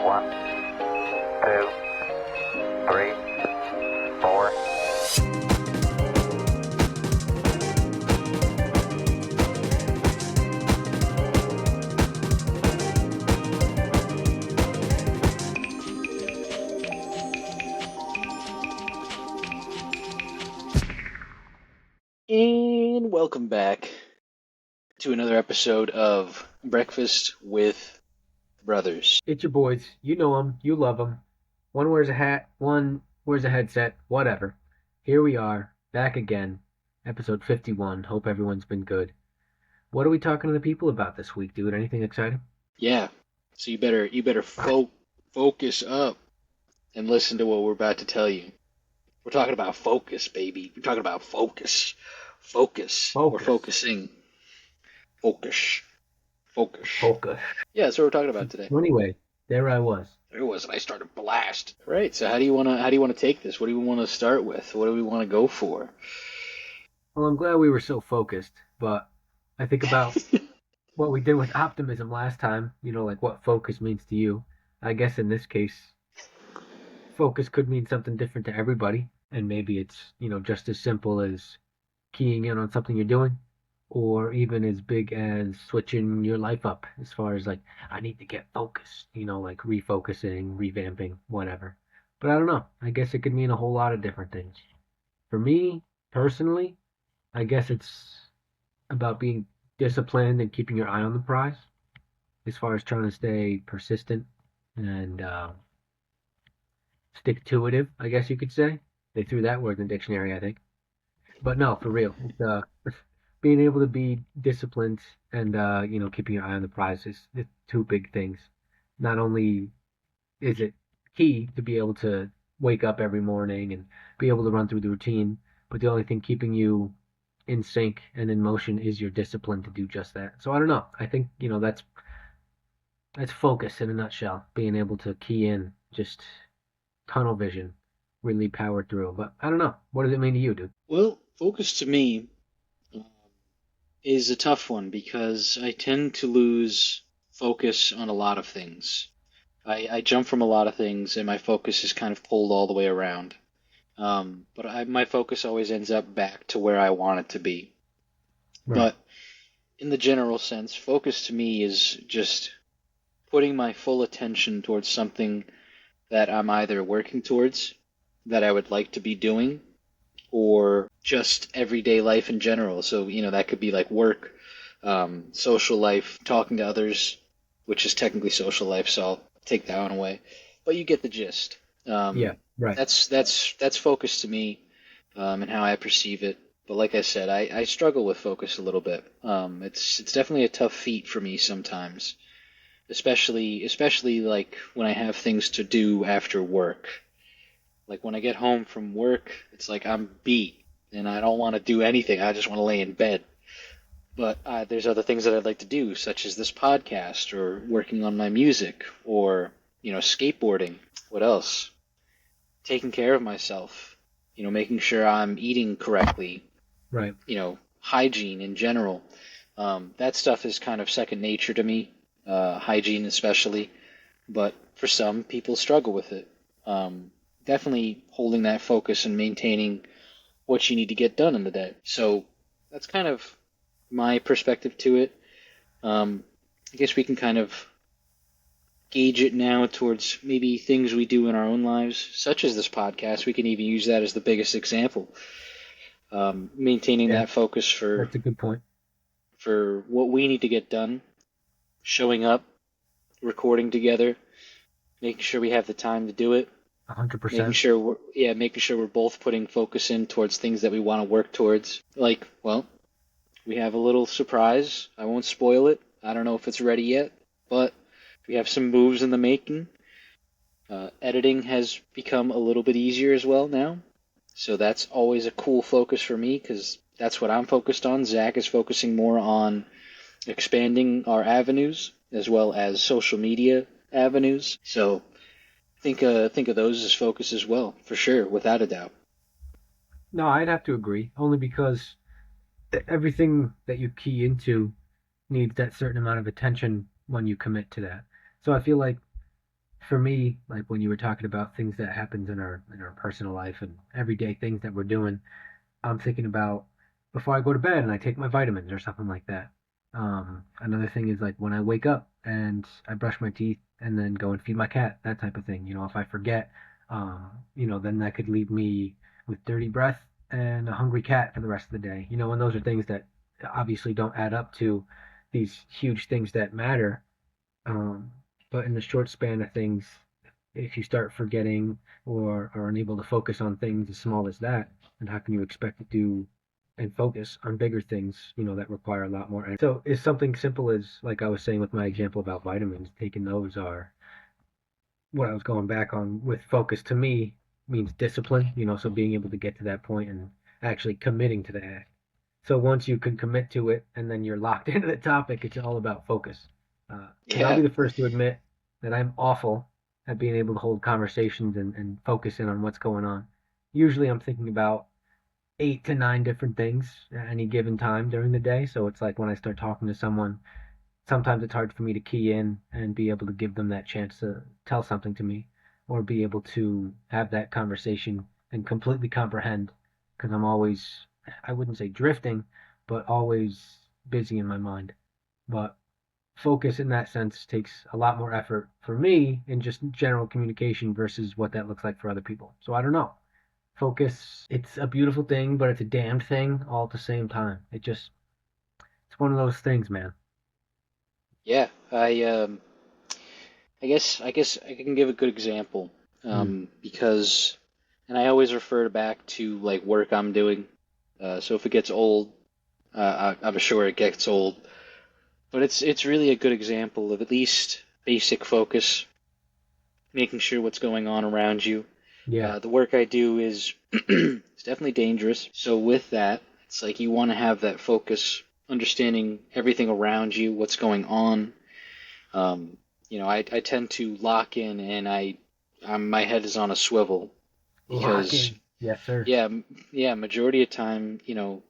1, 2, 3, 4. And welcome back to another episode of Breakfast with Brothers. It's your boys. You know them. You love them. One wears a hat, one wears a headset, whatever. Here we are, back again. Episode 51. Hope everyone's been good. What are we talking to the people about this week, dude? Anything exciting? Yeah, so you better focus up and listen to what we're about to tell you. We're talking about focus, baby. We're talking about focus. Focus. We're Focus. focusing. Focus. Focus. Focus. Yeah, that's what we're talking about today. So anyway, there I was. There it was, and I started blast. Right. So how do you wanna take this? What do we want to start with? What do we want to go for? Well, I'm glad we were so focused, but I think about what we did with optimism last time, like what focus means to you. I guess in this case, focus could mean something different to everybody, and maybe it's, just as simple as keying in on something you're doing, or even as big as switching your life up as far as like, I need to get focused, like refocusing, revamping, whatever. But I don't know. I guess it could mean a whole lot of different things. For me, personally, I guess it's about being disciplined and keeping your eye on the prize as far as trying to stay persistent and stick to itive, I guess you could say. They threw that word in the dictionary, I think. But no, for real. It's being able to be disciplined and keeping your eye on the prize is the two big things. Not only is it key to be able to wake up every morning and be able to run through the routine, but the only thing keeping you in sync and in motion is your discipline to do just that. So I don't know. I think that's focus in a nutshell. Being able to key in, just tunnel vision, really power through. But I don't know. What does it mean to you, dude? Well, focus to me um, is a tough one because I tend to lose focus on a lot of things. I jump from a lot of things, and my focus is kind of pulled all the way around. But my focus always ends up back to where I want it to be. Right. But in the general sense, focus to me is just putting my full attention towards something that I'm either working towards, that I would like to be doing, or just everyday life in general. So, that could be like work, social life, talking to others, which is technically social life, so I'll take that one away. But you get the gist. Yeah. Right. That's focus to me, and how I perceive it. But like I said, I struggle with focus a little bit. It's definitely a tough feat for me sometimes, especially like when I have things to do after work. Like when I get home from work, it's like I'm beat and I don't want to do anything. I just want to lay in bed. But there's other things that I'd like to do, such as this podcast or working on my music or, skateboarding. What else? Taking care of myself, making sure I'm eating correctly, Right. hygiene in general. That stuff is kind of second nature to me, hygiene especially. But for some, people struggle with it. Definitely holding that focus and maintaining what you need to get done in the day. So that's kind of my perspective to it. I guess we can kind of gauge it now towards maybe things we do in our own lives, such as this podcast. We can even use that as the biggest example. Maintaining Yeah. that focus That's a good point. for what we need to get done, showing up, recording together, making sure we have the time to do it, 100%. making sure we're both putting focus in towards things that we want to work towards. Like, well, we have a little surprise. I won't spoil it. I don't know if it's ready yet, but we have some moves in the making. Editing has become a little bit easier as well now, so that's always a cool focus for me because that's what I'm focused on. Zach is focusing more on expanding our avenues as well as social media avenues. So think of those as focus as well, for sure, without a doubt. No, I'd have to agree, only because everything that you key into needs that certain amount of attention when you commit to that. So I feel like for me, like when you were talking about things that happens in our personal life and everyday things that we're doing, I'm thinking about before I go to bed and I take my vitamins or something like that. Another thing is like when I wake up and I brush my teeth and then go and feed my cat, that type of thing. If I forget, then that could leave me with dirty breath and a hungry cat for the rest of the day. And those are things that obviously don't add up to these huge things that matter. Um, but in the short span of things, if you start forgetting or are unable to focus on things as small as that, then how can you expect to do and focus on bigger things, that require a lot more energy? So is something simple as, like I was saying with my example about vitamins, taking those are what I was going back on with focus to me means discipline, so being able to get to that point and actually committing to the act. So once you can commit to it and then you're locked into the topic, it's all about focus. Because I'll Yeah. be the first to admit that I'm awful at being able to hold conversations and focus in on what's going on. Usually I'm thinking about 8 to 9 different things at any given time during the day. So it's like when I start talking to someone, sometimes it's hard for me to key in and be able to give them that chance to tell something to me or be able to have that conversation and completely comprehend because I'm always, I wouldn't say drifting, but always busy in my mind. But focus in that sense takes a lot more effort for me in just general communication versus what that looks like for other people. So I don't know. Focus, it's a beautiful thing, but it's a damned thing all at the same time. It's one of those things, man. Yeah. I guess I can give a good example. Mm. Because and I always refer back to like work I'm doing. So if it gets old, I'm sure it gets old. But it's really a good example of at least basic focus, making sure what's going on around you. Yeah. The work I do is it's definitely dangerous. So with that, it's like you want to have that focus, understanding everything around you, what's going on. Um, I tend to lock in and my head is on a swivel Lock because in. Yes, sir. yeah, yeah, majority of time,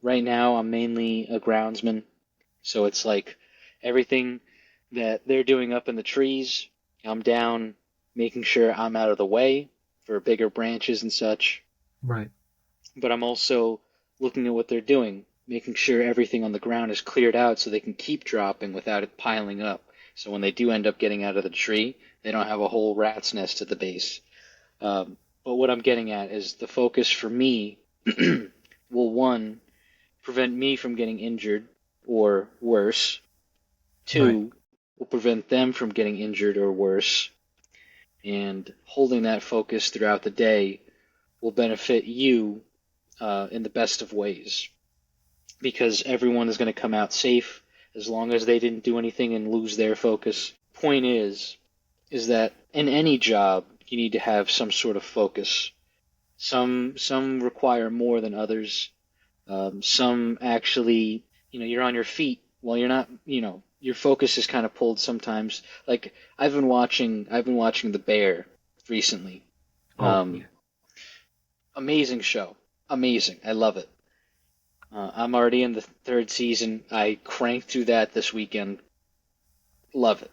right now I'm mainly a groundsman, so it's like everything that they're doing up in the trees, I'm down making sure I'm out of the way for bigger branches and such. Right. But I'm also looking at what they're doing, making sure everything on the ground is cleared out so they can keep dropping without it piling up. So when they do end up getting out of the tree, they don't have a whole rat's nest at the base. But what I'm getting at is the focus for me will, one, prevent me from getting injured or worse. Right. Two, will prevent them from getting injured or worse. And holding that focus throughout the day will benefit you in the best of ways because everyone is going to come out safe as long as they didn't do anything and lose their focus. Point is that in any job you need to have some sort of focus. Some require more than others. Some actually, you're on your feet while you're not. Your focus is kind of pulled sometimes. Like I've been watching The Bear recently. Oh, yeah. Um, Amazing show, amazing. I love it. I'm already in the third season. I cranked through that this weekend. Love it.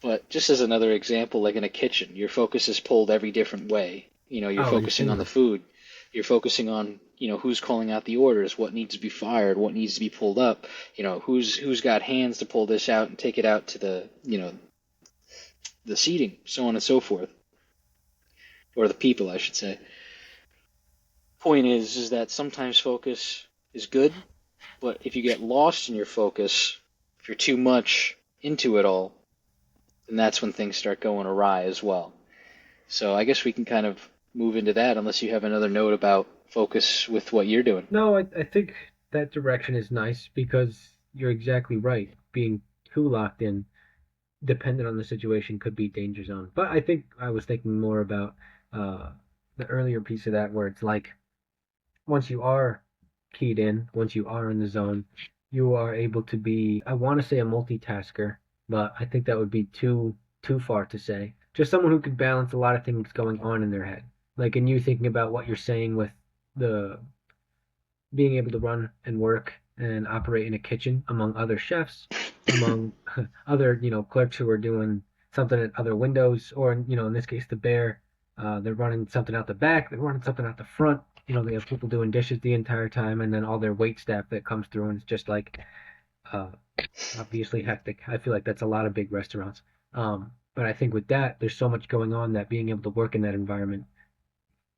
But just as another example, like in a kitchen, your focus is pulled every different way. You're Oh, focusing on the insanely. food. You're focusing on, who's calling out the orders, what needs to be fired, what needs to be pulled up, who's got hands to pull this out and take it out to the seating, so on and so forth, or the people, I should say. Point is that sometimes focus is good, but if you get lost in your focus, if you're too much into it all, then that's when things start going awry as well. So I guess we can kind of move into that unless you have another note about focus with what you're doing. No, I think that direction is nice because you're exactly right. Being too locked in, dependent on the situation, could be danger zone. But I think I was thinking more about uh, the earlier piece of that where it's like once you are keyed in, once you are in the zone, you are able to be, I want to say a multitasker, but I think that would be too far to say. Just someone who could balance a lot of things going on in their head. Like in you thinking about what you're saying with the being able to run and work and operate in a kitchen among other chefs, among other, clerks who are doing something at other windows, or in this case, the bear, they're running something out the back, they're running something out the front. They have people doing dishes the entire time, and then all their wait staff that comes through, and it's just like uh, obviously hectic. I feel like that's a lot of big restaurants. But I think with that, there's so much going on that being able to work in that environment,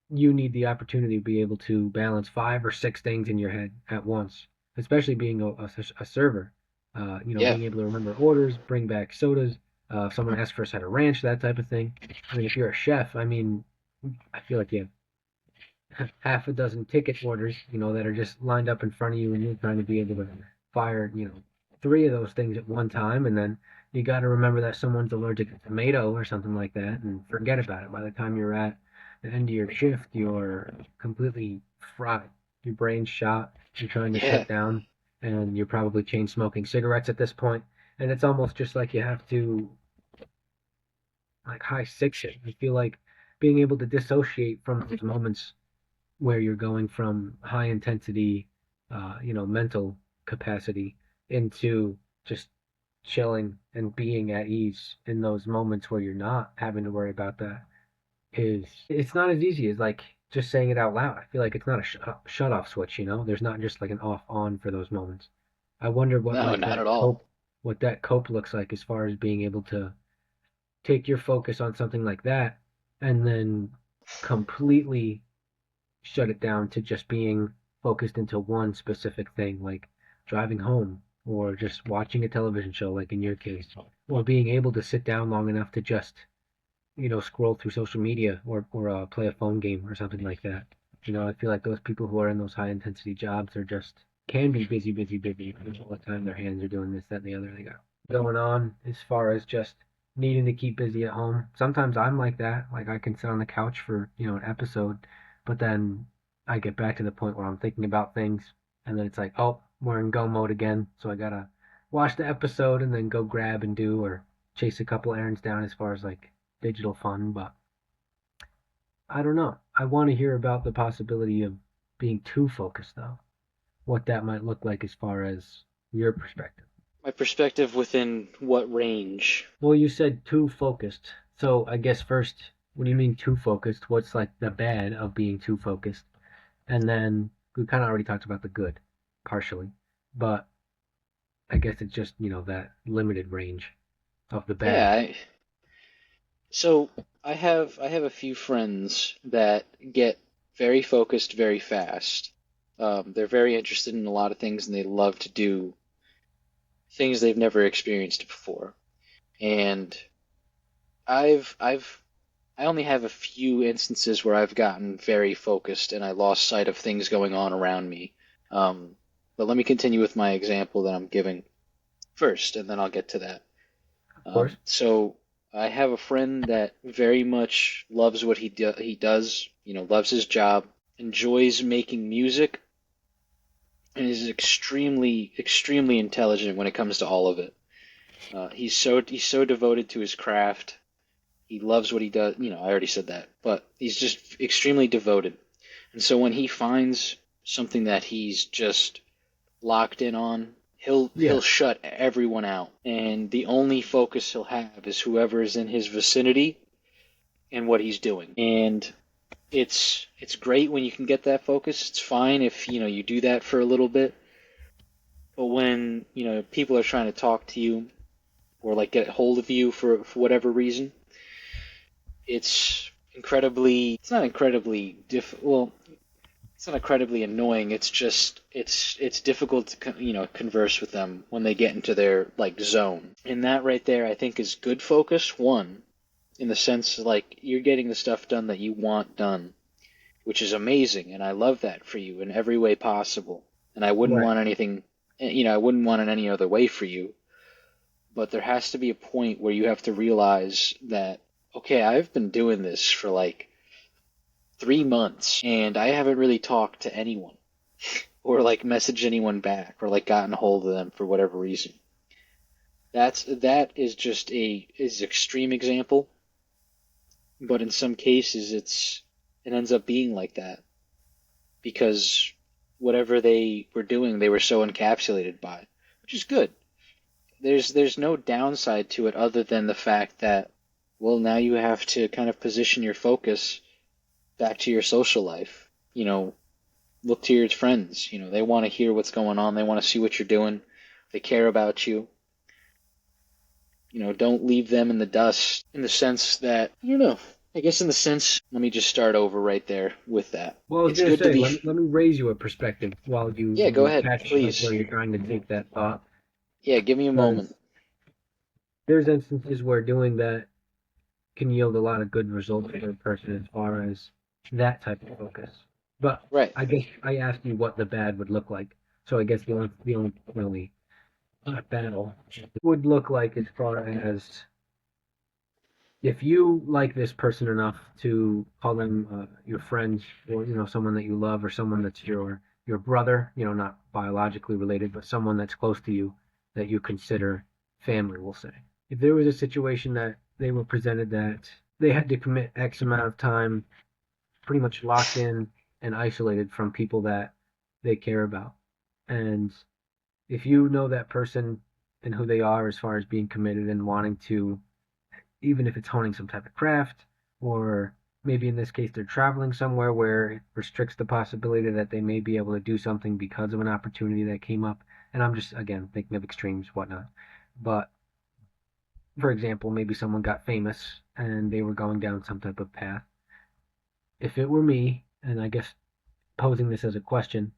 you need the opportunity to be able to balance five or six things in your head at once, especially being a server. Yeah. Being able to remember orders, bring back sodas. If someone asks for a side of ranch, that type of thing. I mean, if you're a chef, I mean, I feel like you have half a dozen ticket orders, that are just lined up in front of you, and you're trying to be able to fire, three of those things at one time, and then you got to remember that someone's allergic to tomato or something like that, and forget about it. By the time you're at the end of your shift, you're completely fried. Your brain's shot. You're trying to Yeah. shut down, and you're probably chain smoking cigarettes at this point, and it's almost just like you have to like high six it. I feel like being able to dissociate from those moments where you're going from high intensity, mental capacity into just chilling and being at ease in those moments where you're not having to worry about that is it's not as easy as like just saying it out loud. I feel like it's not a shut off switch, There's not just like an off on for those moments. I wonder what No, like not at that all. cope looks like as far as being able to take your focus on something like that and then completely shut it down to just being focused into one specific thing, like driving home or just watching a television show, like in your case, or being able to sit down long enough to just, scroll through social media or play a phone game or something like that. I feel like those people who are in those high intensity jobs are just can be busy, busy, busy. All the time their hands are doing this, that, and the other. They got going on as far as just needing to keep busy at home. Sometimes I'm like that. Like I can sit on the couch for, an episode, but then I get back to the point where I'm thinking about things and then it's like, oh, we're in go mode again. So I gotta watch the episode and then go grab and do or chase a couple errands down as far as like digital fun. But I don't know. I want to hear about the possibility of being too focused though. What that might look like as far as your perspective. My perspective within what range? Well, you said too focused. So I guess first, what do you mean too focused? What's like the bad of being too focused? And then we kind of already talked about the good, partially. But I guess it's just, that limited range of the Yeah, bad. so I have a few friends that get very focused very fast. They're very interested in a lot of things and they love to do things they've never experienced before. And I only have a few instances where I've gotten very focused and I lost sight of things going on around me. Um, but let me continue with my example that I'm giving first, and then I'll get to that. Of course. So I have a friend that very much loves what he does, loves his job, enjoys making music, and is extremely, extremely intelligent when it comes to all of it. He's so devoted to his craft. He loves what he does. I already said that, but he's just extremely devoted. And so when he finds something that he's just locked in on, he'll Yeah. shut everyone out, and the only focus he'll have is whoever is in his vicinity and what he's doing. And it's great when you can get that focus. It's fine if you do that for a little bit, but when people are trying to talk to you or like get hold of you for whatever reason, it's not incredibly well, it's not incredibly annoying. It's just it's difficult to converse with them when they get into their like zone. And that right there, I think, is good focus. One, in the sense like you're getting the stuff done that you want done, which is amazing, and I love that for you in every way possible. And I wouldn't Right. want anything, I wouldn't want it any other way for you. But there has to be a point where you have to realize that okay, I've been doing this for like 3 months and I haven't really talked to anyone or like messaged anyone back or like gotten a hold of them for whatever reason. That is just is extreme example, but in some cases it ends up being like that because whatever they were doing they were so encapsulated by, which is good. there's no downside to it other than the fact that, well, now you have to kind of position your focus back to your social life. Look to your friends. They want to hear what's going on. They want to see what you're doing. They care about you. Don't leave them in the dust in the sense that, I don't know. I guess in the sense, let me just start over right there with that. Well, I was It's gonna good to say, be, let me raise you a perspective while yeah, go you ahead, catch like where please. you're trying to take that thought, Yeah, give me a moment. because there's instances where doing that can yield a lot of good results for a person as far as that type of focus. But Right. I guess I asked you what the bad would look like. So I guess the only really battle would look like as far as if you like this person enough to call them your friend or someone that you love or someone that's your brother, not biologically related, but someone that's close to you that you consider family, we'll say. If there was a situation that they were presented that they had to commit X amount of time pretty much locked in and isolated from people that they care about. And if you know that person and who they are as far as being committed and wanting to, even if it's honing some type of craft, or maybe in this case they're traveling somewhere where it restricts the possibility that they may be able to do something because of an opportunity that came up. And I'm just, again, thinking of extremes, whatnot. But for example, maybe someone got famous and they were going down some type of path. If it were me, and I guess posing this as a question,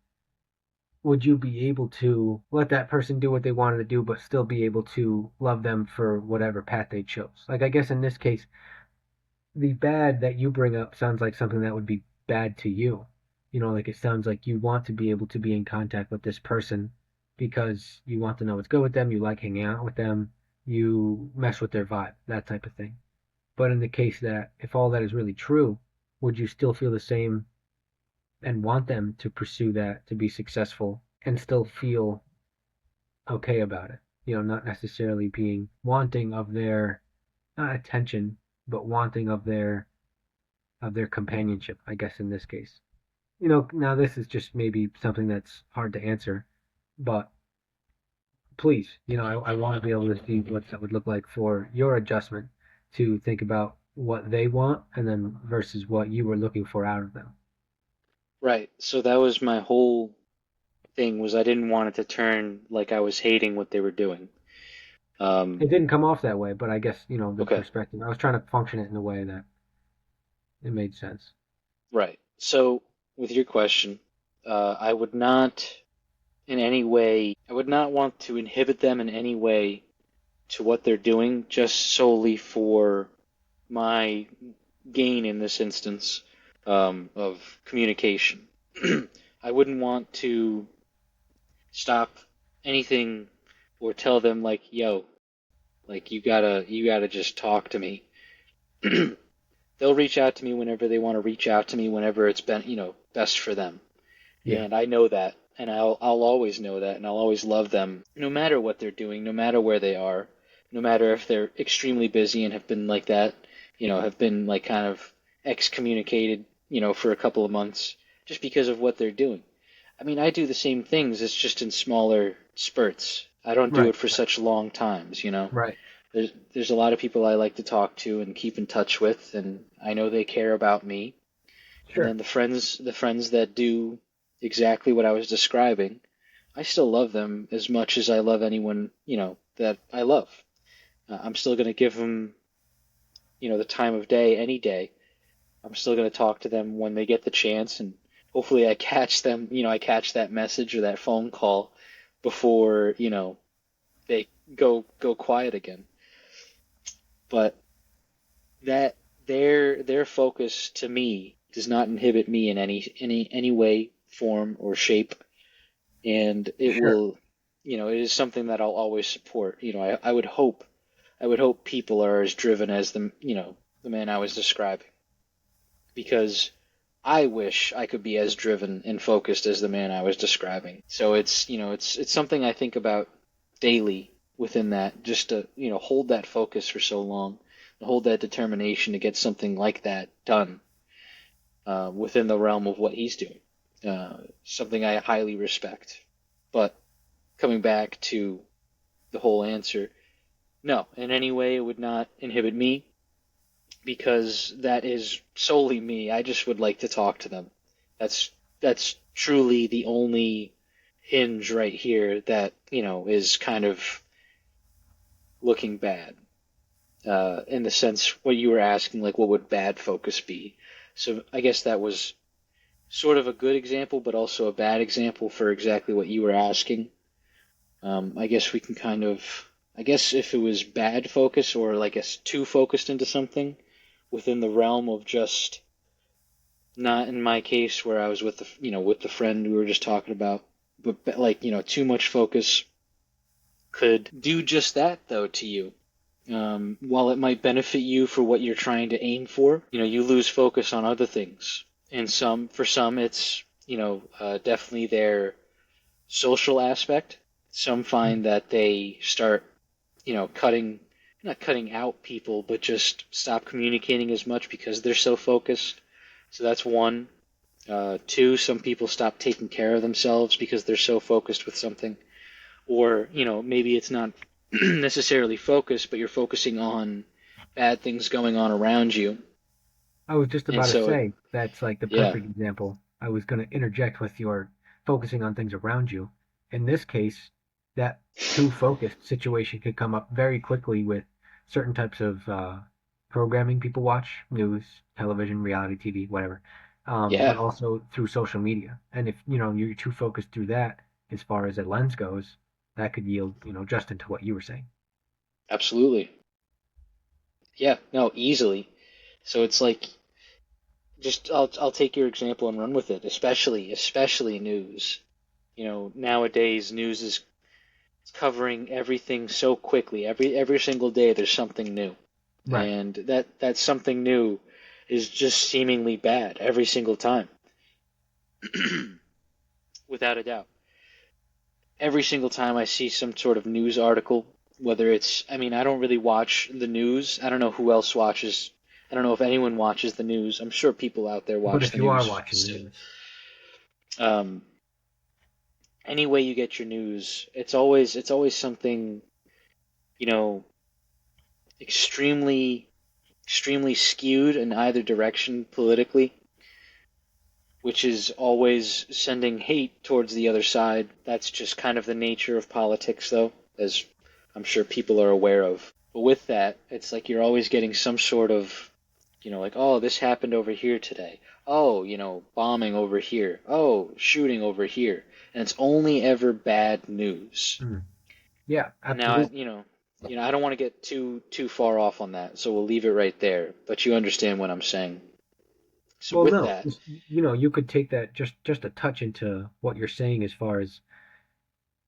would you be able to let that person do what they wanted to do, but still be able to love them for whatever path they chose? Like, I guess in this case, the bad that you bring up sounds like something that would be bad to you. Like it sounds like you want to be able to be in contact with this person because you want to know what's good with them, you like hanging out with them, you mess with their vibe, that type of thing. But in the case that if all that is really true, would you still feel the same and want them to pursue that to be successful and still feel okay about it? Not necessarily being wanting of their not attention, but wanting of their companionship, I guess in this case. Now this is just maybe something that's hard to answer, but please, I want to be able to see what that would look like for your adjustment to think about what they want and then versus what you were looking for out of them. Right. So that was my whole thing was I didn't want it to turn like I was hating what they were doing. It didn't come off that way, but I guess, the Okay. perspective. I was trying to function it in a way that it made sense. Right. So with your question, I would not in any way, I would not want to inhibit them in any way to what they're doing just solely for my gain in this instance of communication. I wouldn't want to stop anything or tell them like, yo, like you gotta just talk to me. They'll reach out to me whenever they want to reach out to me, whenever it's been, best for them. Yeah, And I know that, and I'll always know that, and I'll always love them, no matter what they're doing, no matter where they are, no matter if they're extremely busy and have been like that, have been like kind of excommunicated, for a couple of months just because of what they're doing. I mean, I do the same things, it's just in smaller spurts. I don't do right, it for such long times. right. There's a lot of people I like to talk to and keep in touch with, and I know they care about me. And Sure. then the friends that do exactly what I was describing, I still love them as much as I love anyone, that I love. I'm still going to give them, the time of day any day. I'm still going to talk to them when they get the chance, and hopefully I catch them, I catch that message or that phone call before, they go quiet again. But that their focus to me does not inhibit me in any way, form, or shape, and it Sure. will, it is something that I'll always support. I would hope people are as driven as the man I was describing, because I wish I could be as driven and focused as the man I was describing. So it's something I think about daily within that, just to, hold that focus for so long, and hold that determination to get something like that done within the realm of what he's doing. Something I highly respect. But coming back to the whole answer. No, in any way it would not inhibit me because that is solely me. I just would like to talk to them. That's truly the only hinge right here that, is kind of looking bad. In the sense what you were asking, like what would bad focus be? So I guess that was sort of a good example, but also a bad example for exactly what you were asking. I guess we can I guess if it was bad focus or like too focused into something within the realm of just not in my case where I was with with the friend we were just talking about, but like, too much focus could do just that though to you. While it might benefit you for what you're trying to aim for, you lose focus on other things. And for some, it's, definitely their social aspect. Some find that they start, not cutting out people, but just stop communicating as much because they're so focused. So that's one. Two, some people stop taking care of themselves because they're so focused with something. Or, maybe it's not necessarily focused, but you're focusing on bad things going on around you. I was just And about to so, say that's like the yeah, perfect example. I was going to interject with your focusing on things around you. In this case, that too focused situation could come up very quickly with certain types of programming people watch, news, television, reality TV, whatever, but yeah, also through social media. And if you're too focused through that, as far as a lens goes, that could yield just into what you were saying. absolutely. Yeah, no, easily. So it's like, just I'll take your example and run with it, especially news. Nowadays news is covering everything so quickly. Every single day there's something new. Right. And that something new is just seemingly bad every single time. Without a doubt. Every single time I see some sort of news article, whether it's, I mean, I don't really watch the news. I don't know who else watches. I don't know if anyone watches the news. I'm sure people out there But watch if the you are news watching the still. news, Um, any way you get your news, it's always something, you know, extremely extremely skewed in either direction politically, which is always sending hate towards the other side. That's just kind of the nature of politics, though, as I'm sure people are aware of. But with that, it's like you're always getting some sort of, like, oh, this happened over here today. Oh, bombing over here. Oh, shooting over here. And it's only ever bad news. mm, yeah, And now absolutely. I don't want to get too far off on that, so we'll leave it right there. But you understand what I'm saying. So Well, with no, that, you could take that just a touch into what you're saying as far as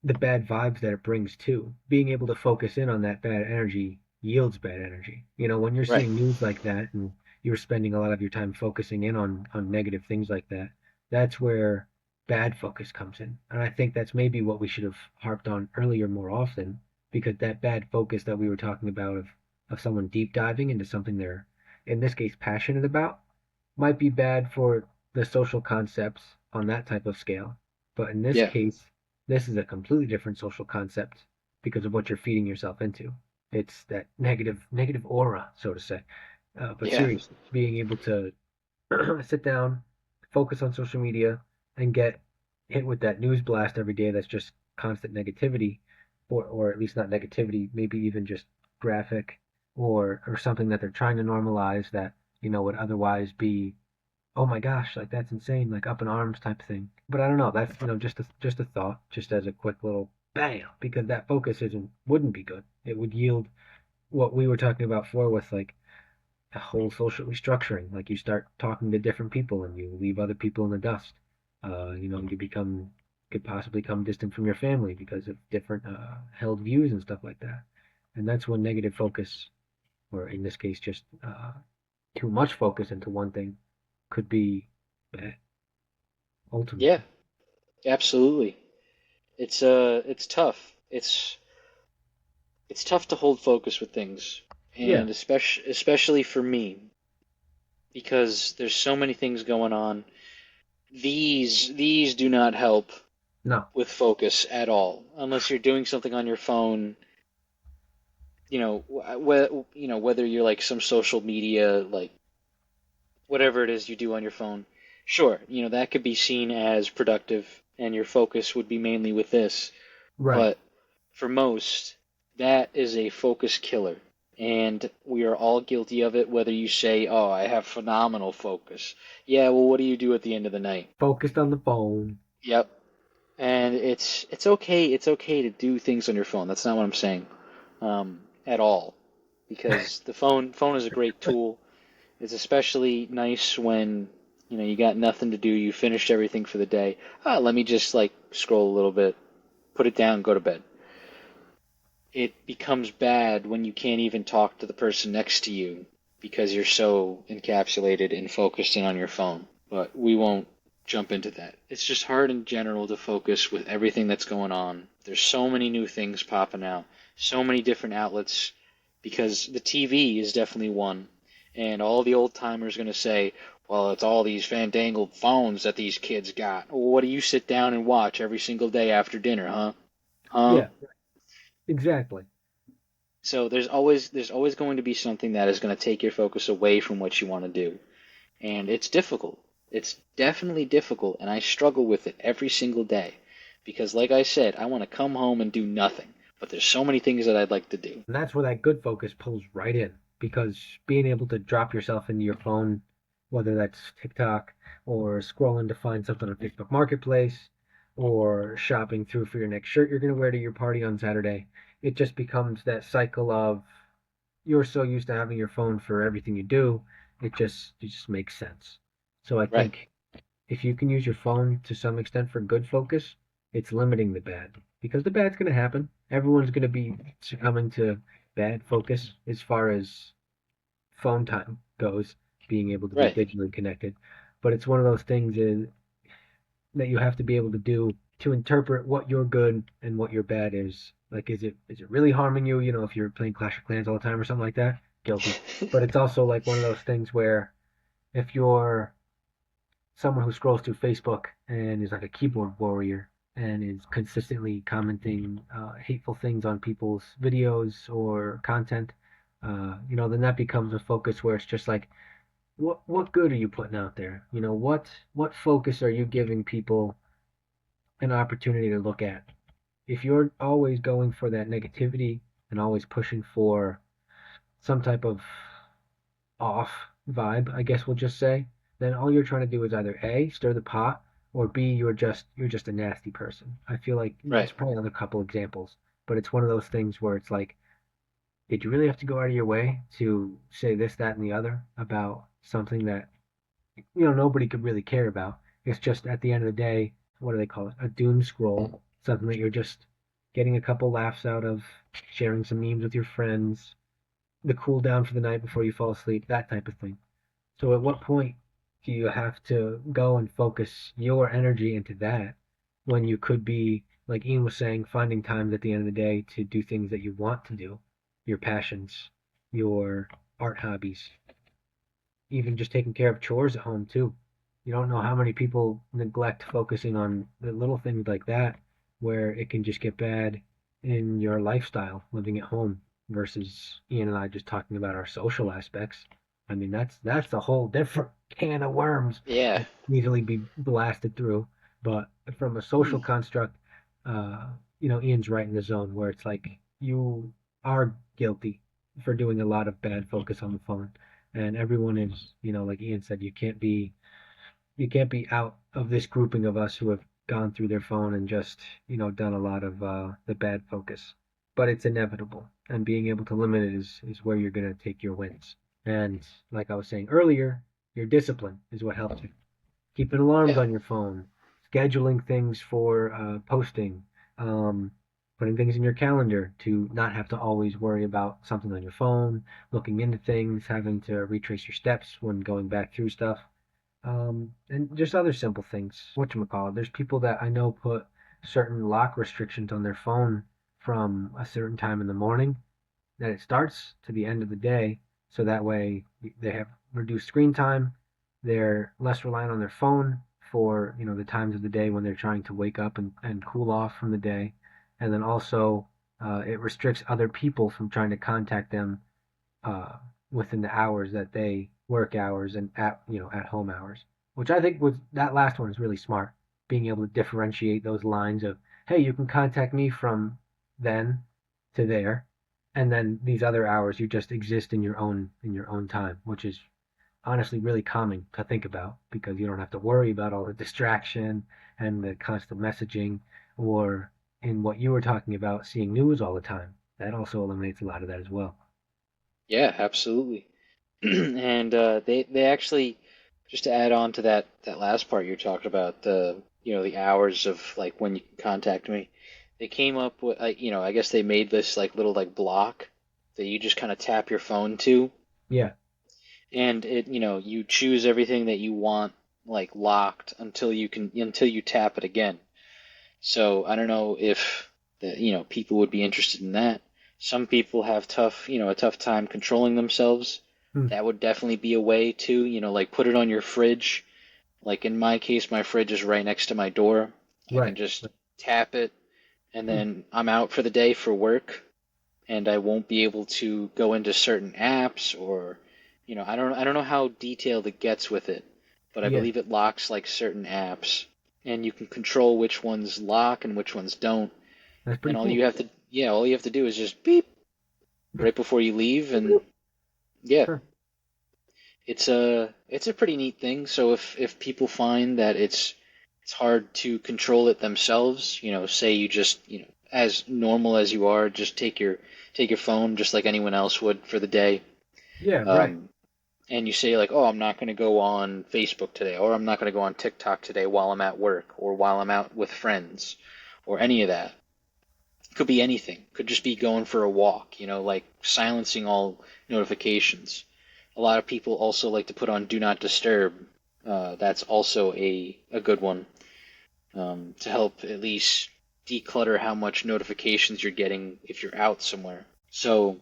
the bad vibes that it brings too. Being able to focus in on that bad energy yields bad energy. When you're right? seeing news like that and you're spending a lot of your time focusing in on negative things like that, that's where bad focus comes in. And I think that's maybe what we should have harped on earlier more often, because that bad focus that we were talking about of someone deep diving into something they're in this case passionate about might be bad for the social concepts on that type of scale. But in this Yeah, case, this is a completely different social concept because of what you're feeding yourself into. It's that negative aura, so to say. But yeah, seriously, being able to sit down, focus on social media, and get hit with that news blast every day that's just constant negativity, or at least not negativity, maybe even just graphic or something that they're trying to normalize that would otherwise be, oh my gosh, like that's insane, like up in arms type thing. But I don't know. That's just a thought, just as a quick little bam, because that focus wouldn't be good. It would yield what we were talking about before with like a whole social restructuring. Like you start talking to different people and you leave other people in the dust. You could possibly become distant from your family because of different held views and stuff like that. And that's when negative focus, or in this case, just too much focus into one thing, could be bad yeah, ultimately. absolutely. It's tough. It's tough to hold focus with things, Yeah, and especially for me because there's so many things going on. These do not help no, with focus at all, unless you're doing something on your phone whether you're like some social media, like whatever it is you do on your phone, sure, that could be seen as productive and your focus would be mainly with this. Right. But for most, that is a focus killer. And we are all guilty of it, whether you say, oh, I have phenomenal focus. Yeah, well, what do you do at the end of the night? Focused on the phone. Yep. And it's okay. It's okay to do things on your phone. That's not what I'm saying, at all. Because the phone is a great tool. It's especially nice when you got nothing to do. You finished everything for the day. Ah, let me just like scroll a little bit, put it down, go to bed. It becomes bad when you can't even talk to the person next to you because you're so encapsulated and focused in on your phone. But we won't jump into that. It's just hard in general to focus with everything that's going on. There's so many new things popping out, so many different outlets, because the TV is definitely one. And all the old timers are going to say, well, it's all these fandangled phones that these kids got. Well, what do you sit down and watch every single day after dinner, huh? Huh? Yeah, exactly. So there's always going to be something that is going to take your focus away from what you want to do. And it's difficult. It's definitely difficult, and I struggle with it every single day. Because like I said, I want to come home and do nothing. But there's so many things that I'd like to do. And that's where that good focus pulls right in because being able to drop yourself into your phone, whether that's TikTok or scrolling to find something on Facebook Marketplace or shopping through for your next shirt you're going to wear to your party on Saturday, it just becomes that cycle of you're so used to having your phone for everything you do, it just makes sense. So I Right. think if you can use your phone to some extent for good focus, it's limiting the bad because the bad's going to happen. Everyone's going to be succumbing to bad focus as far as phone time goes, being able to be Right. digitally connected. But it's one of those things that you have to be able to do to interpret what your good and what your bad is. Like, is it really harming you? You know, if you're playing Clash of Clans all the time or something like that, guilty. But it's also like one of those things where if you're someone who scrolls through Facebook and is like a keyboard warrior and is consistently commenting hateful things on people's videos or content, then that becomes a focus where it's just like, what good are you putting out there? What focus are you giving people an opportunity to look at? If you're always going for that negativity and always pushing for some type of off vibe, I guess we'll just say, then all you're trying to do is either A, stir the pot, or B, you're just a nasty person. I feel like Right. there's probably another couple examples, but it's one of those things where it's like, did you really have to go out of your way to say this, that, and the other about something that nobody could really care about? It's just at the end of the day, what do they call it? A doom scroll, something that you're just getting a couple laughs out of, sharing some memes with your friends, the cool down for the night before you fall asleep, that type of thing. So at what point do you have to go and focus your energy into that when you could be, like Ian was saying, finding times at the end of the day to do things that you want to do, your passions, your art hobbies, even just taking care of chores at home too. You don't know how many people neglect focusing on the little things like that where it can just get bad in your lifestyle living at home versus Ian and I just talking about our social aspects. I mean, that's a whole different can of worms Yeah. that can easily be blasted through. But from a Hmm. social construct, uh, Ian's right in the zone where it's like you are guilty for doing a lot of bad focus on the phone, and everyone is, like Ian said, you can't be out of this grouping of us who have gone through their phone and just done a lot of the bad focus. But it's inevitable, and being able to limit it is where you're gonna take your wins. And like I was saying earlier, your discipline is what helps you. Keeping alarms Yeah. on your phone, scheduling things for posting, um, putting things in your calendar to not have to always worry about something on your phone, looking into things, having to retrace your steps when going back through stuff. And just other simple things. Whatchamacallit, there's people that I know put certain lock restrictions on their phone from a certain time in the morning that it starts to the end of the day, so that way they have reduced screen time. They're less reliant on their phone for the times of the day when they're trying to wake up and cool off from the day, and then also it restricts other people from trying to contact them uh, within the hours that they work hours and at home hours, which I think was that last one is really smart. Being able to differentiate those lines of, hey, you can contact me from then to there, and then these other hours you just exist in your own time, which is honestly really calming to think about because you don't have to worry about all the distraction and the constant messaging or in what you were talking about, seeing news all the time. That also eliminates a lot of that as well. Yeah, absolutely. And they actually, just to add on to that last part you talked about, the the hours of like when you can contact me, they came up with I guess they made this like little like block that you just kind of tap your phone to, Yeah, and it you choose everything that you want like locked until you tap it again. So I don't know if people would be interested in that. Some people have a tough time controlling themselves. hmm. That would definitely be a way to, like put it on your fridge. Like in my case, my fridge is right next to my door. I can Right. just Right. tap it and Hmm. then I'm out for the day for work and I won't be able to go into certain apps or I don't know how detailed it gets with it, but I Yeah, believe it locks like certain apps and you can control which ones lock and which ones don't. that's And pretty cool. all you have to do is just beep right before you leave and yeah, Sure. it's a pretty neat thing. So if people find that it's hard to control it themselves, say you just, as normal as you are, just take your phone just like anyone else would for the day. Yeah, right. Um, and you say like, "Oh, I'm not going to go on Facebook today, or I'm not going to go on TikTok today while I'm at work, or while I'm out with friends, or any of that." Could be anything. Could just be going for a walk, like silencing all notifications. A lot of people also like to put on Do Not Disturb. That's also a good one to help at least declutter how much notifications you're getting if you're out somewhere. So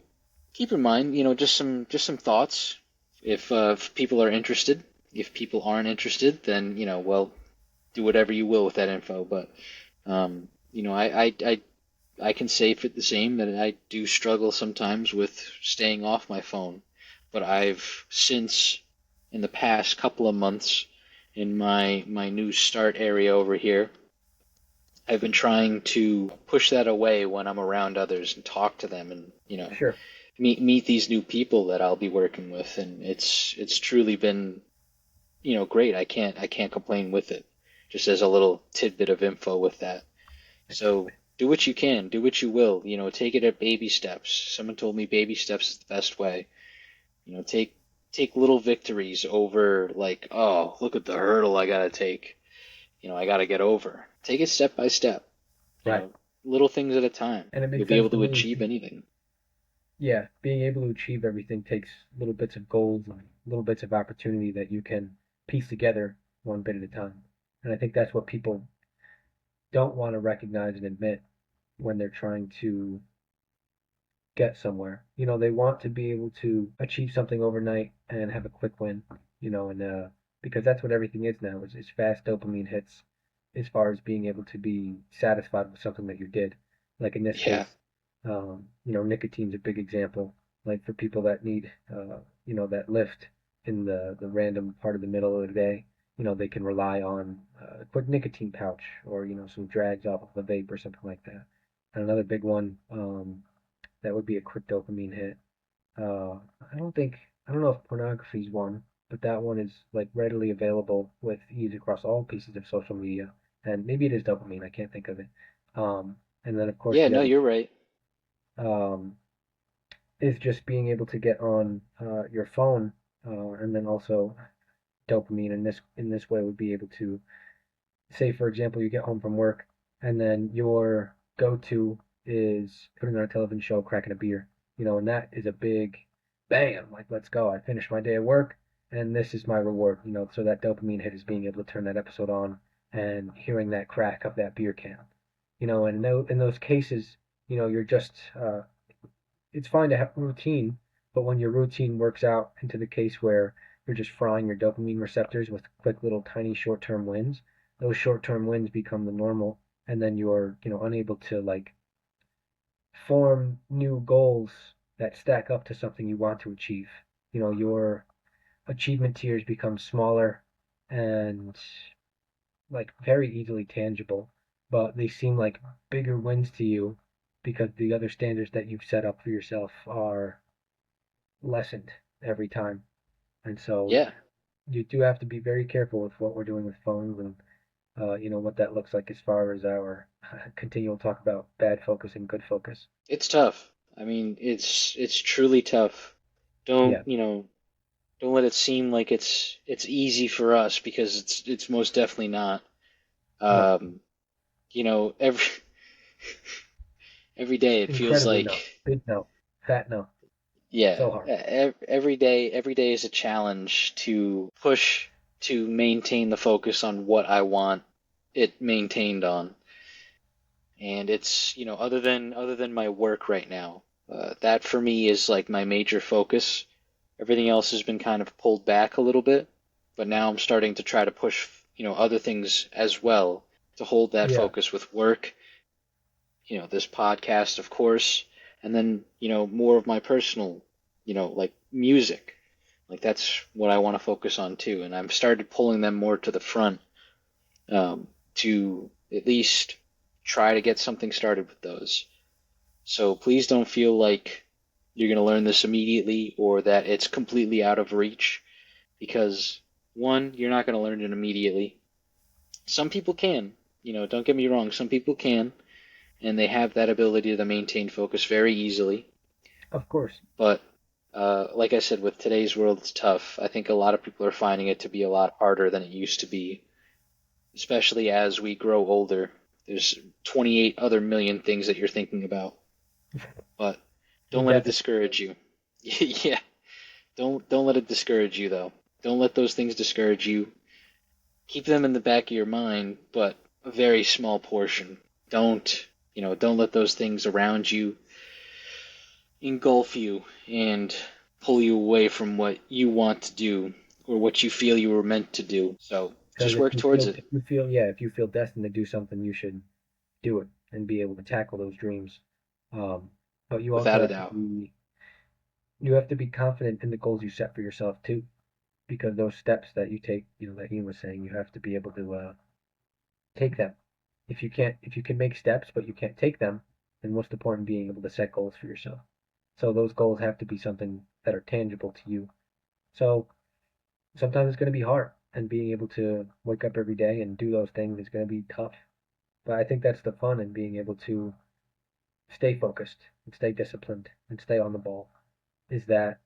keep in mind, just some thoughts. If people are interested, if people aren't interested, then well, do whatever you will with that info. But I can say for the same that I do struggle sometimes with staying off my phone, but I've since in the past couple of months in my new start area over here, I've been trying to push that away when I'm around others and talk to them and Sure. meet these new people that I'll be working with, and it's truly been great. I can't complain with it. Just as a little tidbit of info with that. So do what you can, do what you will. Take it at baby steps. Someone told me baby steps is the best way. Take little victories over like, oh, look at the hurdle I gotta take. I gotta get over. Take it step by step. You Right. know, little things at a time. And it You'll makes be sense able to to me. achieve anything. Yeah, being able to achieve everything takes little bits of gold and little bits of opportunity that you can piece together one bit at a time. And I think that's what people don't want to recognize and admit when they're trying to get somewhere. They want to be able to achieve something overnight and have a quick win, and because that's what everything is now, is fast dopamine hits as far as being able to be satisfied with something that you did. Like in this Yeah, case, nicotine's a big example. Like for people that need, that lift in the random part of the middle of the day, they can rely on a quick nicotine pouch or, some drags off of a vape or something like that. And another big one, that would be a quick dopamine hit. Uh, I don't think I don't know if pornography's one, but that one is like readily available with ease across all pieces of social media, and maybe it is dopamine. I can't think of it. And then of course yeah, the no, other you're right. um, is just being able to get on your phone, and then also dopamine in this way would be able to say, for example, you get home from work and then your go-to is putting on a television show, cracking a beer, and that is a big bam, like let's go. I finished my day at work and this is my reward, so that dopamine hit is being able to turn that episode on and hearing that crack of that beer can. And in those cases, you're just it's fine to have routine, but when your routine works out into the case where you're just frying your dopamine receptors with quick little tiny short-term wins, those short-term wins become the normal, and then you're, unable to like form new goals that stack up to something you want to achieve. Your achievement tiers become smaller and like very easily tangible, but they seem like bigger wins to you because the other standards that you've set up for yourself are lessened every time. And so Yeah, you do have to be very careful with what we're doing with phones and what that looks like as far as our continual talk about bad focus and good focus. it's tough. I mean, it's truly tough. Don't, Yeah, don't let it seem like it's easy for us because it's most definitely not. no, Um, every every day it feels incredibly no, like, big no, fat no, yeah, so hard. every day is a challenge to push to maintain the focus on what I want it maintained on. And it's, other than my work right now, that for me is like my major focus. Everything else has been kind of pulled back a little bit, but now I'm starting to try to push, other things as well to hold that Yeah, focus with work, this podcast, of course, and then, more of my personal, like music. Like that's what I want to focus on too. And I've started pulling them more to the front, to at least try to get something started with those. So please don't feel like you're going to learn this immediately or that it's completely out of reach because, one, you're not going to learn it immediately. Some people can, don't get me wrong, some people can, and they have that ability to maintain focus very easily. of course. But like I said, with today's world, it's tough. I think a lot of people are finding it to be a lot harder than it used to be, especially as we grow older. There's 28 other million things that you're thinking about, but don't let it Indefinitely. discourage you. Yeah, don't let it discourage you though. Don't let those things discourage you. Keep them in the back of your mind, but a very small portion. Don't let those things around you engulf you and pull you away from what you want to do or what you feel you were meant to do. So Because just work towards it if you feel destined to do something, you should do it and be able to tackle those dreams. Um, but you also without a have to doubt. be confident in the goals you set for yourself too, because those steps that you take, that Ian was saying, you have to be able to take them. If you can make steps but you can't take them, then what's the point in being able to set goals for yourself? So those goals have to be something that are tangible to you. So sometimes it's going to be hard, and being able to wake up every day and do those things is going to be tough. But I think that's the fun in being able to stay focused and stay disciplined and stay on the ball. Is that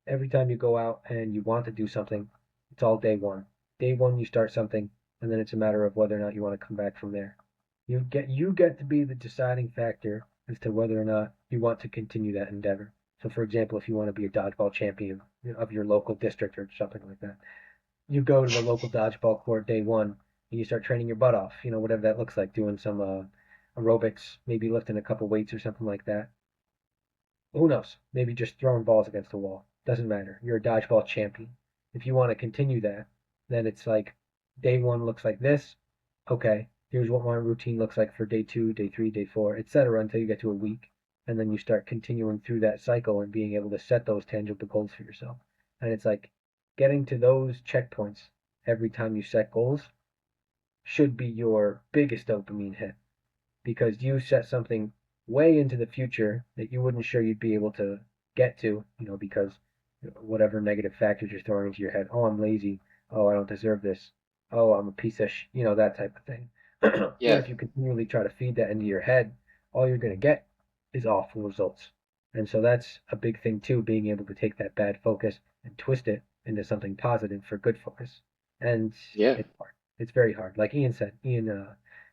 every time you go out and you want to do something, it's all day one. Day one, you start something, and then it's a matter of whether or not you want to come back from there. You get to be the deciding factor as to whether or not you want to continue that endeavor. So, for example, if you want to be a dodgeball champion of your local district or something like that, you go to the local dodgeball court day one and you start training your butt off, whatever that looks like, doing some aerobics, maybe lifting a couple weights or something like that. Who knows? Maybe just throwing balls against the wall. Doesn't matter. You're a dodgeball champion. If you want to continue that, then it's like day one looks like this. Okay, here's what my routine looks like for day two, day three, day four, etc. until you get to a week. And then you start continuing through that cycle and being able to set those tangible goals for yourself. And it's like getting to those checkpoints every time you set goals should be your biggest dopamine hit because you set something way into the future that you wouldn't sure you'd be able to get to, because whatever negative factors you're throwing into your head. Oh, I'm lazy. Oh, I don't deserve this. Oh, I'm a piece of that type of thing. But Yeah, if you continually try to feed that into your head, all you're going to get is awful results. And so that's a big thing too, being able to take that bad focus and twist it into something positive for good focus. And yeah, it's hard. It's very hard. Like Ian said, Ian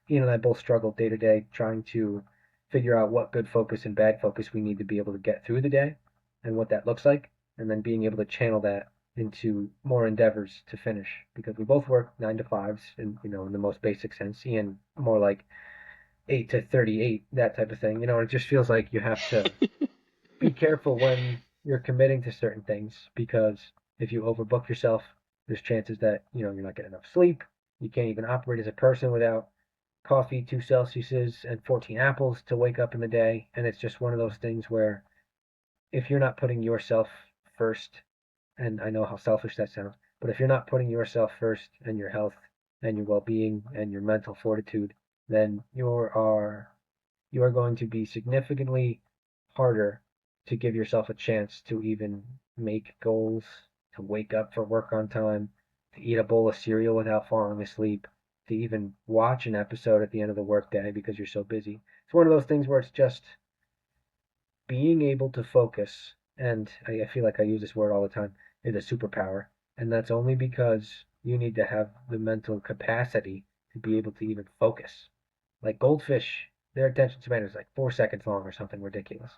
and I both struggle day to day trying to figure out what good focus and bad focus we need to be able to get through the day and what that looks like, and then being able to channel that into more endeavors to finish because we both work 9 to 5s in in the most basic sense. Ian more like 8 to 38, that type of thing. It just feels like you have to be careful when you're committing to certain things because if you overbook yourself, there's chances that you're not getting enough sleep. You can't even operate as a person without coffee, 2 Celsiuses, and 14 apples to wake up in the day. And it's just one of those things where if you're not putting yourself first, and I know how selfish that sounds, but if you're not putting yourself first and your health and your well-being and your mental fortitude, then you are going to be significantly harder to give yourself a chance to even make goals, to wake up for work on time, to eat a bowl of cereal without falling asleep, to even watch an episode at the end of the workday because you're so busy. It's one of those things where it's just being able to focus, and I feel like I use this word all the time, is a superpower. And that's only because you need to have the mental capacity to be able to even focus. Like goldfish, their attention span is like 4 seconds long or something ridiculous.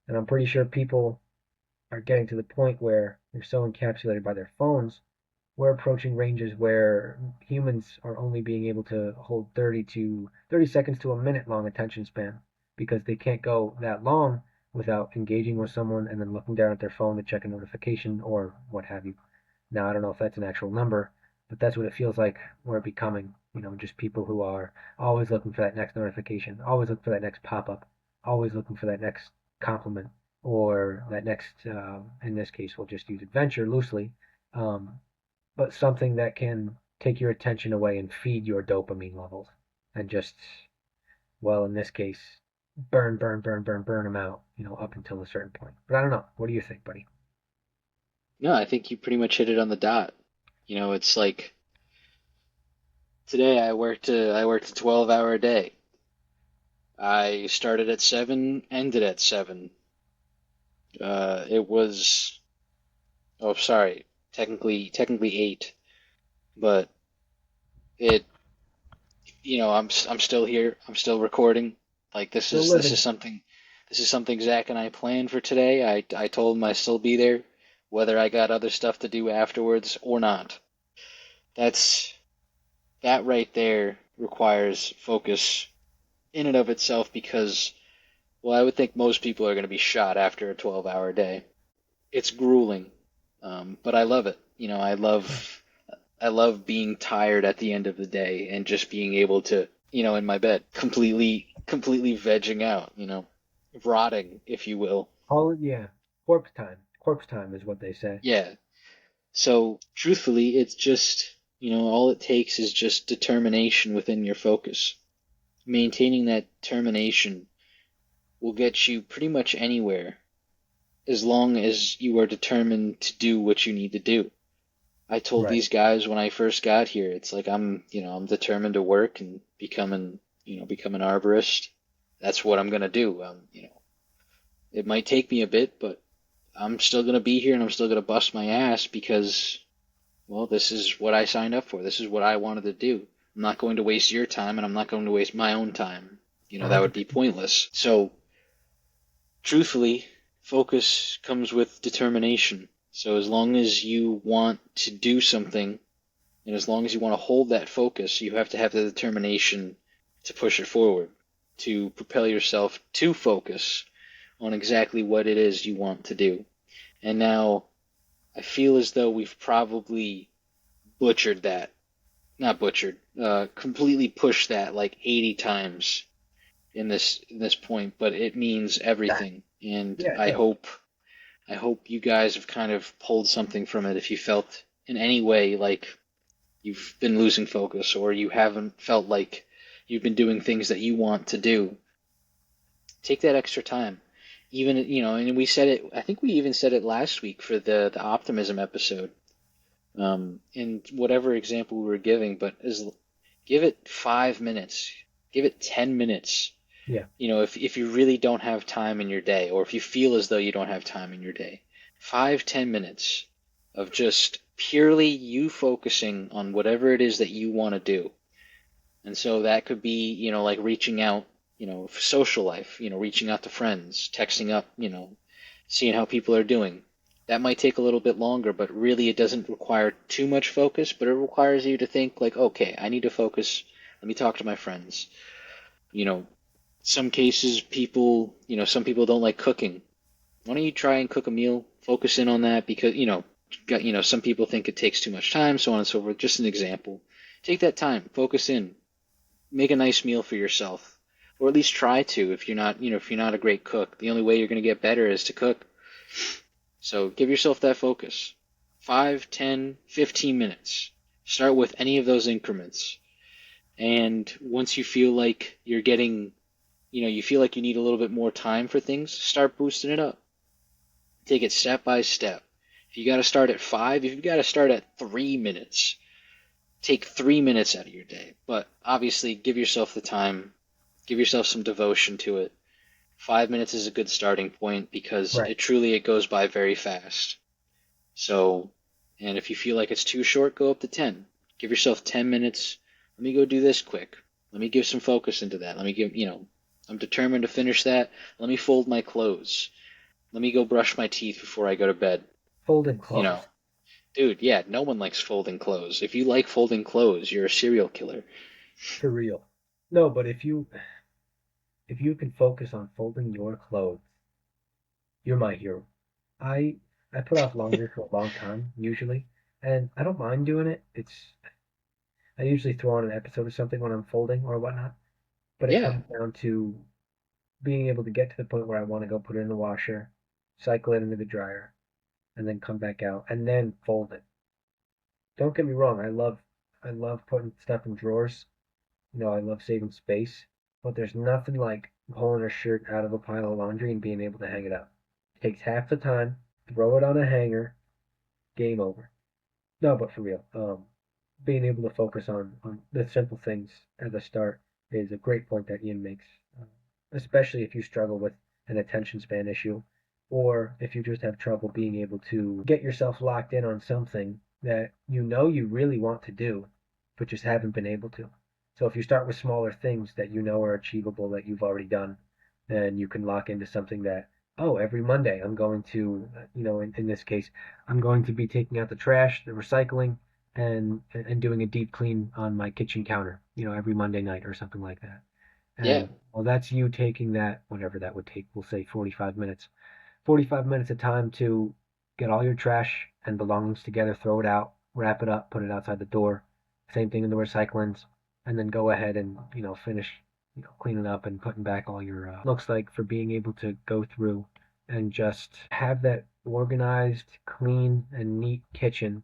And I'm pretty sure people are getting to the point where they're so encapsulated by their phones, we're approaching ranges where humans are only being able to hold 30 seconds to a minute long attention span because they can't go that long without engaging with someone and then looking down at their phone to check a notification or what have you. Now, I don't know if that's an actual number, but that's what it feels like we're becoming. Just people who are always looking for that next notification, always looking for that next pop up, always looking for that next compliment or that next, in this case, we'll just use adventure loosely, um, but something that can take your attention away and feed your dopamine levels and just, well, in this case, burn them out, up until a certain point. But I don't know. What do you think, buddy? No, I think you pretty much hit it on the dot. It's like today I worked a 12-hour day. I started at 7, ended at 7. It was, oh, sorry, technically 8, but it, I'm still here. I'm still recording. Like this Still is this living. is something this is something Zach and I planned for today. I told him I'd still be there, whether I got other stuff to do afterwards or not. That's that right there requires focus in and of itself because, well, I would think most people are going to be shot after a 12-hour day. It's grueling, but I love it. I love being tired at the end of the day and just being able to, in my bed, completely vegging out, rotting, if you will. Call it, yeah. Corpse time. Corpse time is what they say. Yeah. So truthfully, it's just, all it takes is just determination within your focus. Maintaining that determination will get you pretty much anywhere as long as you are determined to do what you need to do. I told Right. these guys when I first got here, it's like I'm determined to work and become an arborist. That's what I'm gonna do. It might take me a bit, but I'm still gonna be here and I'm still gonna bust my ass because, well, this is what I signed up for. This is what I wanted to do. I'm not going to waste your time and I'm not going to waste my own time. That would be 100%. pointless. So, truthfully, focus comes with determination. So as long as you want to do something, and as long as you want to hold that focus, you have to have the determination to push it forward, to propel yourself to focus on exactly what it is you want to do. And now I feel as though we've probably butchered that. Not butchered, completely pushed that like 80 times in this point, but it means everything. And Yeah, it I does. hope I hope you guys have kind of pulled something from it if you felt in any way like you've been losing focus or you haven't felt like you've been doing things that you want to do. Take that extra time. Even, and we said it, I think we even said it last week for the optimism episode. In whatever example we were giving, but give it 5 minutes, give it 10 minutes. Yeah. If you really don't have time in your day, or if you feel as though you don't have time in your day, 5, 10 minutes of just purely you focusing on whatever it is that you want to do. And so that could be, like reaching out, for social life, reaching out to friends, texting up, seeing how people are doing. That might take a little bit longer, but really it doesn't require too much focus, but it requires you to think like, okay, I need to focus. Let me talk to my friends. You know, some cases some people don't like cooking. Why don't you try and cook a meal? Focus in on that because, some people think it takes too much time, so on and so forth. Just an example. Take that time, focus in. make a nice meal for yourself, or at least try to. If you're not, if you're not a great cook, the only way you're going to get better is to cook. So give yourself that focus. 5, 10, 15 minutes. Start with any of those increments. And once you feel like you're getting, you feel like you need a little bit more time for things, start boosting it up. Take it step by step. If you got to start at 5, if you got to start at 3 minutes, take 3 minutes out of your day. But obviously, give yourself the time, give yourself some devotion to it. 5 minutes is a good starting point because Right. it goes by very fast. So, and if you feel like it's too short, go up to 10. Give yourself 10 minutes. Let me go do this quick. Let me give some focus into that. Let me give, I'm determined to finish that. Let me fold my clothes. Let me go brush my teeth before I go to bed. Folded You know, clothes. dude, yeah, no one likes folding clothes. If you like folding clothes, you're a serial killer. For real. No, but if you can focus on folding your clothes, you're my hero. I I put off laundry for a long time, usually, and I don't mind doing it. I usually throw on an episode or something when I'm folding or whatnot, but it Yeah, comes down to being able to get to the point where I want to go put it in the washer, cycle it into the dryer, and then come back out and then fold it. Don't get me wrong, I love putting stuff in drawers. I love saving space, but there's nothing like pulling a shirt out of a pile of laundry and being able to hang it up. It takes half the time, throw it on a hanger, game over. No, but for real, being able to focus on the simple things at the start is a great point that Ian makes, especially if you struggle with an attention span issue, or if you just have trouble being able to get yourself locked in on something that you know you really want to do, but just haven't been able to. So if you start with smaller things that you know are achievable that you've already done, then you can lock into something that, oh, every Monday I'm going to, in this case, I'm going to be taking out the trash, the recycling, and doing a deep clean on my kitchen counter, every Monday night or something like that. yeah, And well, that's you taking that, whatever that would take, we'll say 45 minutes. 45 minutes of time to get all your trash and belongings together, throw it out, wrap it up, put it outside the door. Same thing in the recyclings, and then go ahead and, finish, cleaning up and putting back all your, looks like for being able to go through and just have that organized, clean, and neat kitchen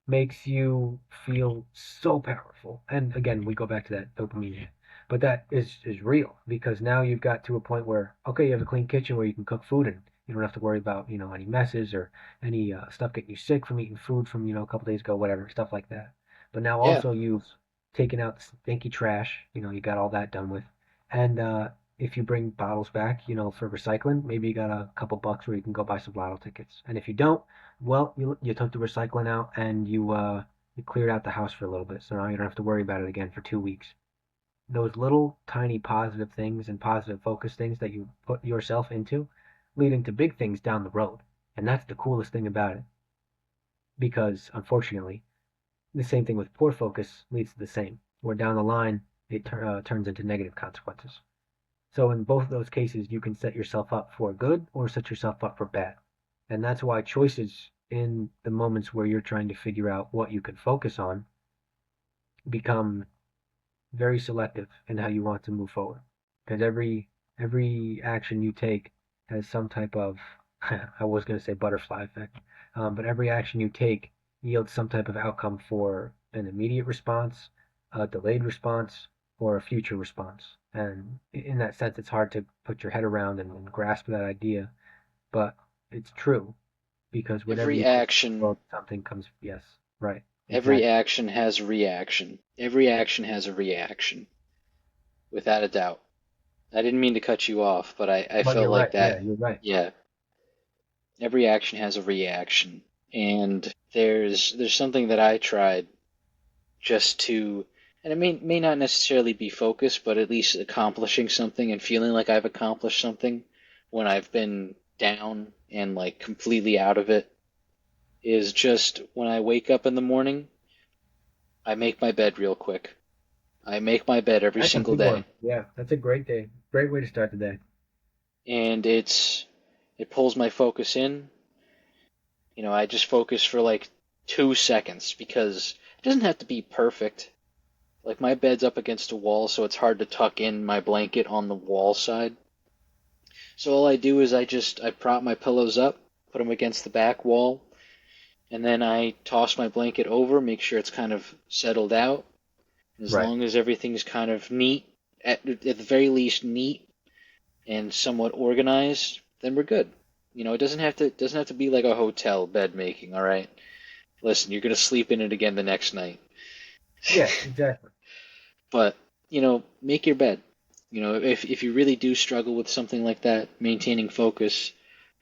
makes you feel so powerful. And again, we go back to that dopamine hit. But that is real because now you've got to a point where, okay, you have a clean kitchen where you can cook food and you don't have to worry about, any messes or any stuff getting you sick from eating food from, a couple days ago, whatever, stuff like that. But now yeah. also you've taken out stinky trash, you got all that done with. And if you bring bottles back, for recycling, maybe you got a couple bucks where you can go buy some lotto tickets. And if you don't, well, you took the recycling out and you cleared out the house for a little bit, so now you don't have to worry about it again for 2 weeks. Those little tiny positive things and positive focus things that you put yourself into lead into big things down the road. And that's the coolest thing about it. Because unfortunately, the same thing with poor focus leads to the same, where down the line it turns into negative consequences. So in both of those cases, you can set yourself up for good or set yourself up for bad. And that's why choices in the moments where you're trying to figure out what you can focus on become very selective in how you want to move forward. Because every action you take has some type of I was going to say butterfly effect, but every action you take yields some type of outcome for an immediate response, a delayed response, or a future response. And in that sense, it's hard to put your head around and grasp that idea, but it's true because whatever Every you put in the action, world, something comes. Yes, right, every exactly. action has a reaction. Every action has a reaction, without a doubt. I didn't mean to cut you off, but I But felt you're right. like Yeah, that. you're right. Yeah, every action has a reaction. And there's something that I tried just to, and it may not necessarily be focused, but at least accomplishing something and feeling like I've accomplished something when I've been down and like completely out of it is just when I wake up in the morning, I make my bed real quick. I make my bed every That's a single big one. day, Yeah, that's a great day. Great way to start the day. and it pulls my focus in. I just focus for like 2 seconds because it doesn't have to be perfect. Like my bed's up against a wall, so it's hard to tuck in my blanket on the wall side. So all I do is I prop my pillows up, put them against the back wall, and then I toss my blanket over, make sure it's kind of settled out. As Right. long as everything's kind of neat, at the very least neat and somewhat organized, then we're good. It doesn't have to be like a hotel bed making, all right? Listen, you're gonna sleep in it again the next night. Yeah, exactly. But, make your bed. If you really do struggle with something like that, maintaining focus,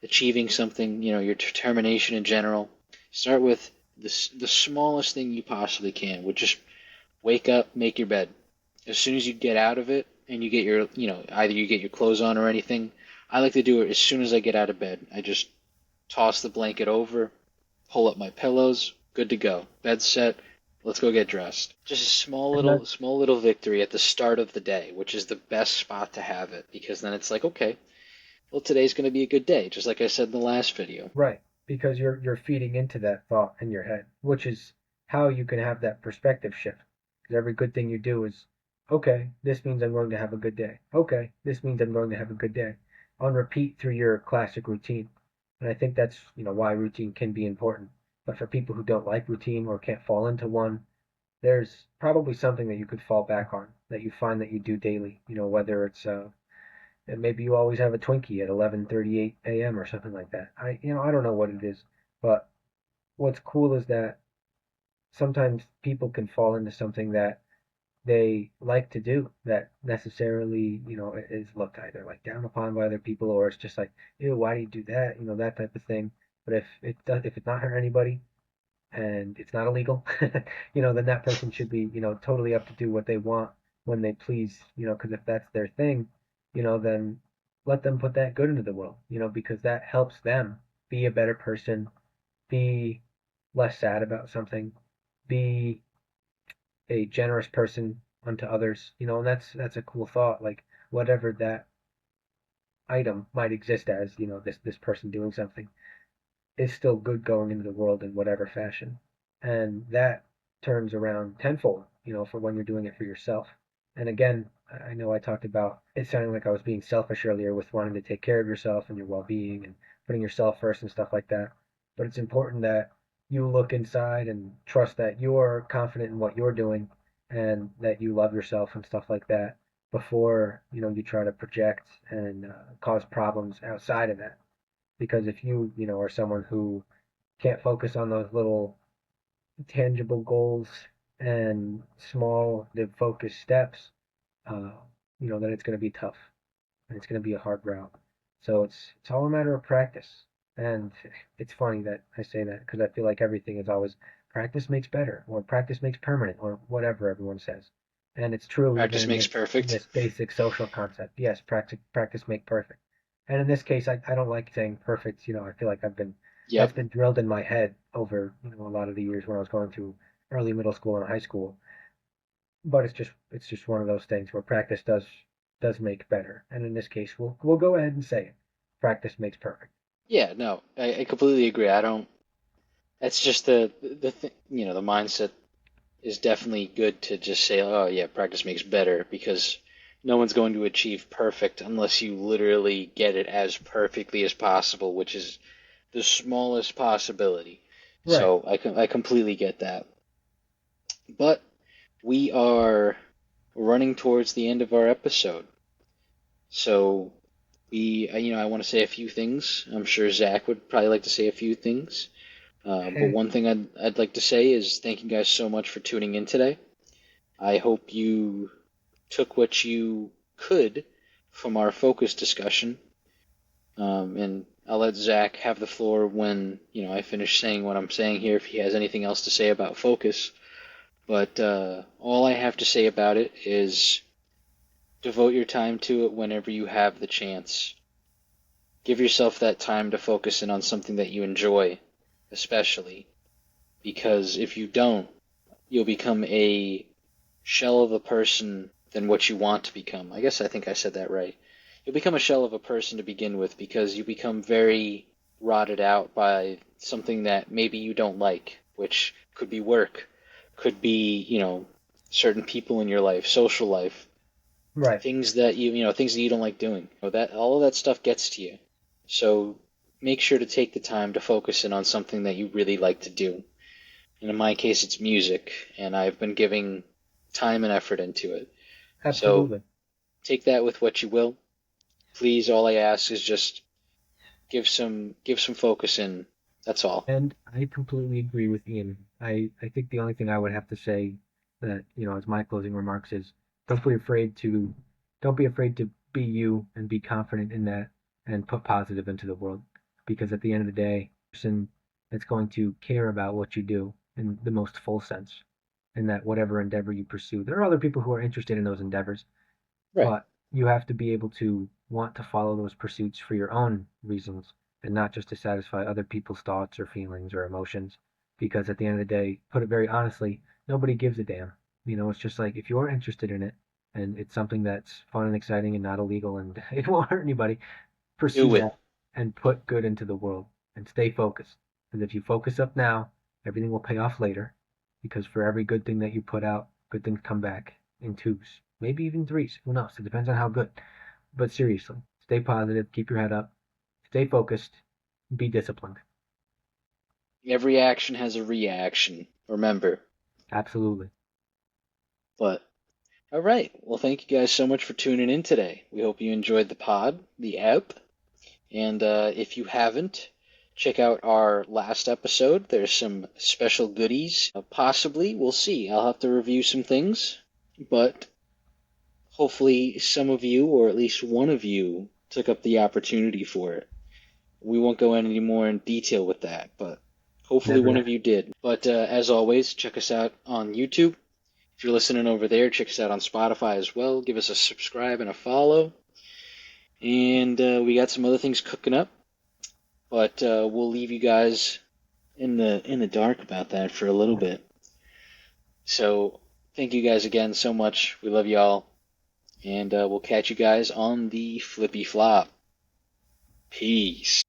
achieving something, your determination in general, start with the smallest thing you possibly can, which just wake up, make your bed. As soon as you get out of it and you get either you get your clothes on or anything, I like to do it as soon as I get out of bed. I just toss the blanket over, pull up my pillows, good to go. Bed's set. Let's go get dressed. Just a And that small little victory at the start of the day, which is the best spot to have it because then it's like, okay, well today's going to be a good day, just like I said in the last video. right, because you're feeding into that thought in your head, which is how you can have that perspective shift. Because every good thing you do is, okay, this means I'm going to have a good day. Okay, this means I'm going to have a good day. On repeat through your classic routine. And I think that's, why routine can be important. But for people who don't like routine or can't fall into one, there's probably something that you could fall back on that you find that you do daily. Whether it's and maybe you always have a Twinkie at 11:38 a.m. or something like that. I don't know what it is, but what's cool is that sometimes people can fall into something that they like to do that necessarily, is looked either like down upon by other people or it's just like, ew, why do you do that? That type of thing. But if it's not hurt anybody and it's not illegal, then that person should be, totally up to do what they want when they please, because if that's their thing, then let them put that good into the world, because that helps them be a better person, be less sad about something, be a generous person unto others, and that's a cool thought, like whatever that item might exist as, this person doing something is still good going into the world in whatever fashion. And that turns around tenfold, for when you're doing it for yourself. And again, I know I talked about it sounding like I was being selfish earlier with wanting to take care of yourself and your well being and putting yourself first and stuff like that. But it's important that you look inside and trust that you're confident in what you're doing and that you love yourself and stuff like that before you try to project and cause problems outside of that, because if you are someone who can't focus on those little tangible goals and small the focused steps, uh, then it's going to be tough and it's going to be a hard route. So it's all a matter of practice. And it's funny that I say that because I feel like everything is always practice makes better or practice makes permanent or whatever everyone says. And it's true even Practice in makes this perfect. basic social concept. Yes, practice make perfect. And in this case, I don't like saying perfect. I feel like that's Yep. been drilled in my head over a lot of the years when I was going through early middle school and high school. But it's just one of those things where practice does make better. And in this case, we'll go ahead and say it. Practice makes perfect. Yeah, no, I completely agree. I don't. That's just the mindset is definitely good to just say, oh yeah, practice makes better because no one's going to achieve perfect unless you literally get it as perfectly as possible, which is the smallest possibility. Right. So I completely get that. But we are running towards the end of our episode. So I want to say a few things. I'm sure Zach would probably like to say a few things. But one thing I'd like to say is thank you guys so much for tuning in today. I hope you took what you could from our focus discussion. And I'll let Zach have the floor when, I finish saying what I'm saying here if he has anything else to say about focus. But all I have to say about it is devote your time to it whenever you have the chance. Give yourself that time to focus in on something that you enjoy, especially. Because if you don't, you'll become a shell of a person than what you want to become. I think I said that right. You'll become a shell of a person to begin with because you become very rotted out by something that maybe you don't like, which could be work, could be, certain people in your life, social life, Right. things that things that you don't like doing. That all of that stuff gets to you. So make sure to take the time to focus in on something that you really like to do. And in my case, it's music, and I've been giving time and effort into it. So Absolutely. take that with what you will. Please, all I ask is just give some focus in. That's all. And I completely agree with Ian. I think the only thing I would have to say that, as my closing remarks is don't be afraid to don't be afraid to be you and be confident in that and put positive into the world. Because at the end of the day, person that's going to care about what you do in the most full sense, and that whatever endeavor you pursue, there are other people who are interested in those endeavors, Right. but you have to be able to want to follow those pursuits for your own reasons and not just to satisfy other people's thoughts or feelings or emotions. Because at the end of the day, put it very honestly, nobody gives a damn. It's just like if you're interested in it and it's something that's fun and exciting and not illegal and it won't hurt anybody, pursue Do it. that and put good into the world and stay focused. Because if you focus up now, everything will pay off later. Because for every good thing that you put out, good things come back in twos, maybe even threes. Who knows? It depends on how good. But seriously, stay positive, keep your head up, stay focused, be disciplined. Every action has a reaction. Remember. Absolutely. But all right. Well, thank you guys so much for tuning in today. We hope you enjoyed the pod, the app, and if you haven't, check out our last episode. There's some special goodies. Possibly, we'll see. I'll have to review some things, but hopefully, some of you, or at least one of you, took up the opportunity for it. We won't go any more in detail with that, but hopefully Never one know. of you did. But as always, check us out on YouTube. If you're listening over there, check us out on Spotify as well. Give us a subscribe and a follow. And we got some other things cooking up, but we'll leave you guys in the dark about that for a little bit. So thank you guys again so much. We love y'all, and we'll catch you guys on the flippy flop. Peace.